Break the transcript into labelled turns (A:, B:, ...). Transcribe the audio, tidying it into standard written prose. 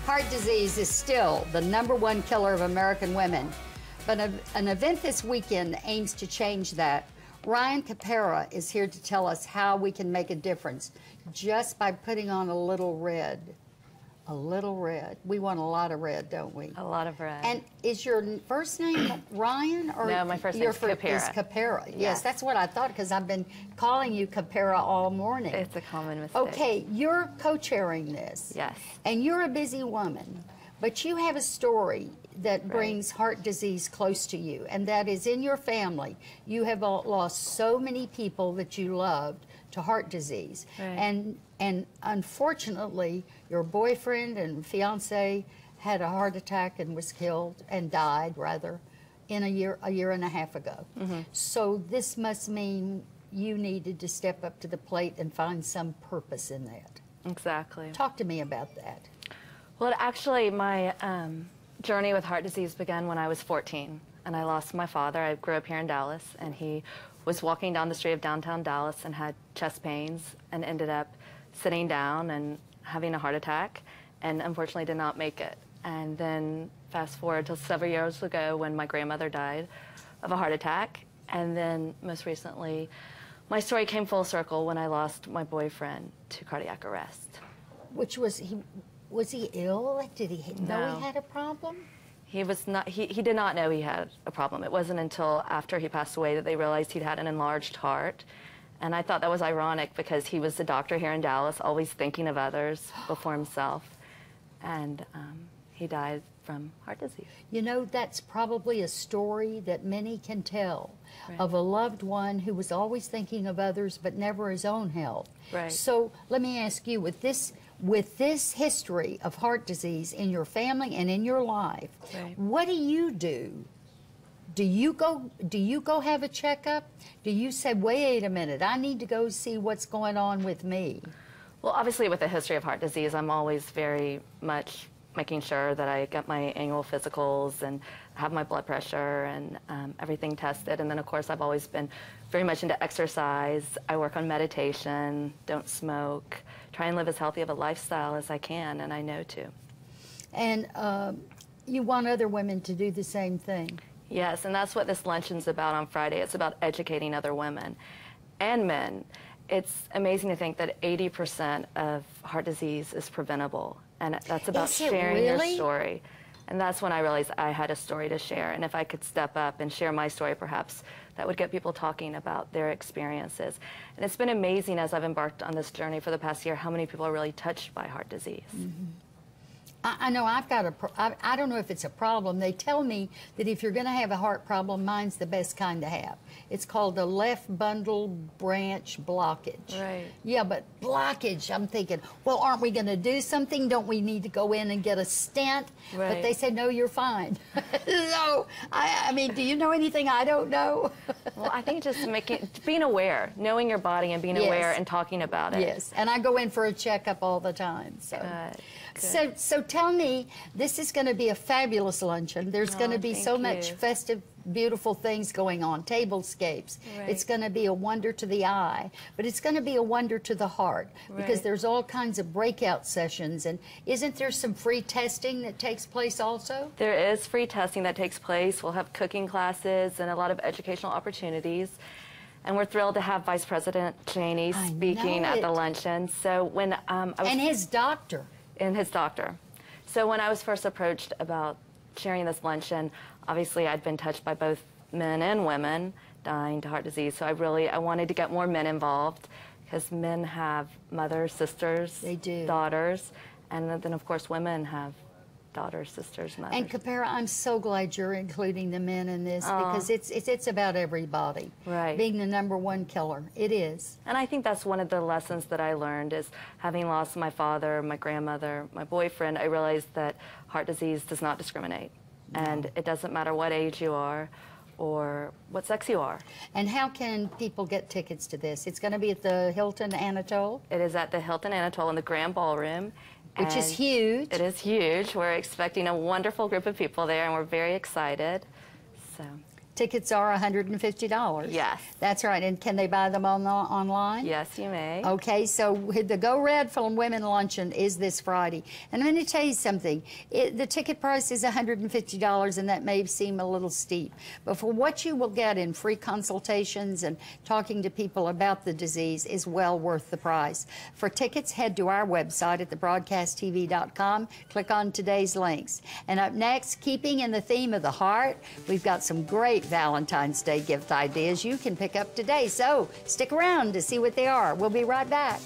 A: Heart disease is still the #1 killer of American women, but an event this weekend aims to change that. Ryan Capera is here to tell us how we can make a difference just by putting on a little red. A little red. We want a lot of red, don't we?
B: A lot of red.
A: And is your first name Ryan? Or
B: no, my first name is Capera.
A: Is Capera. Yes,
B: yes,
A: that's what I thought because I've been calling you Capera all morning.
B: It's a common mistake.
A: Okay, you're co-chairing this.
B: Yes.
A: And you're a busy woman, but you have a story that brings heart disease close to you, and that is in your family. You have lost so many people that you loved to heart disease.
B: Right.
A: And unfortunately, your boyfriend and fiance had a heart attack and was killed, and died rather, in a year and a half ago. Mm-hmm. So this must mean you needed to step up to the plate and find some purpose in that.
B: Exactly.
A: Talk to me about that.
B: Well, actually, my journey with heart disease began when I was 14, and I lost my father. I grew up here in Dallas, and he was walking down the street of downtown Dallas and had chest pains and ended up sitting down and having a heart attack, and unfortunately did not make it. And then fast forward to several years ago when my grandmother died of a heart attack, and then most recently my story came full circle when I lost my boyfriend to cardiac arrest.
A: Which was he ill? Like, did he know he had a problem?
B: He was not. He did not know he had a problem. It wasn't until after he passed away that they realized he'd had an enlarged heart. And I thought that was ironic because he was a doctor here in Dallas, always thinking of others before himself. And he died from heart disease.
A: You know, that's probably a story that many can tell of a loved one who was always thinking of others but never his own health.
B: Right.
A: So let me ask you, with this history of heart disease in your family and in your life, what do you do? Do you go have a checkup? Do you say, wait a minute, I need to go see what's going on with me?
B: Well, obviously with the history of heart disease, I'm always very much making sure that I get my annual physicals and have my blood pressure and everything tested. And then, of course, I've always been very much into exercise. I work on meditation, don't smoke, try and live as healthy of a lifestyle as I can, and I know to. And
A: you want other women to do the same thing?
B: Yes, and that's what this luncheon's about on Friday. It's about educating other women and men. It's amazing to think that 80% of heart disease is preventable, and that's about sharing your story. And that's when I realized I had a story to share, and if I could step up and share my story, perhaps that would get people talking about their experiences. And it's been amazing as I've embarked on this journey for the past year how many people are really touched by heart disease.
A: Mm-hmm. I know I've got I don't know if it's a problem. They tell me that if you're going to have a heart problem, mine's the best kind to have. It's called the left bundle branch blockage.
B: Right.
A: Yeah, but blockage, I'm thinking, well, aren't we going to do something? Don't we need to go in and get a stent?
B: Right.
A: But they say, no, you're fine. So, I mean, do you know anything I don't know?
B: Well, I think just being aware, knowing your body and being aware and talking about it.
A: Yes, and I go in for a checkup all the time. So.
B: Good.
A: So tell me, this is going to be a fabulous luncheon. There's going to be so much festive, beautiful things going on, tablescapes.
B: Right.
A: It's going to be a wonder to the eye, but it's going to be a wonder to the heart because there's all kinds of breakout sessions. And isn't there some free testing that takes place also?
B: There is free testing that takes place. We'll have cooking classes and a lot of educational opportunities. And we're thrilled to have Vice President Cheney speaking at the luncheon. So when
A: and his doctor.
B: And his doctor. So when I was first approached about sharing this luncheon, obviously I'd been touched by both men and women dying to heart disease. So I wanted to get more men involved because men have mothers, sisters, daughters, and then of course women have daughters, sisters, mothers.
A: And Capera, I'm so glad you're including the men in this because it's about everybody.
B: Right.
A: Being the #1 killer, it is.
B: And I think that's one of the lessons that I learned is having lost my father, my grandmother, my boyfriend, I realized that heart disease does not discriminate. No. And it doesn't matter what age you are or what sex you are.
A: And how can people get tickets to this? It's going to be at the Hilton Anatole?
B: It is at the Hilton Anatole in the Grand Ballroom.
A: Which is huge.
B: It is huge. We're expecting a wonderful group of people there, and we're very excited. So.
A: Tickets are $150.
B: Yes.
A: That's right. And can they buy them online?
B: Yes, you may.
A: Okay, so the Go Red from Women Luncheon is this Friday. And I'm going to tell you something. The ticket price is $150, and that may seem a little steep. But for what you will get in free consultations and talking to people about the disease is well worth the price. For tickets, head to our website at thebroadcasttv.com. Click on today's links. And up next, keeping in the theme of the heart, we've got some great Valentine's Day gift ideas you can pick up today. So stick around to see what they are. We'll be right back.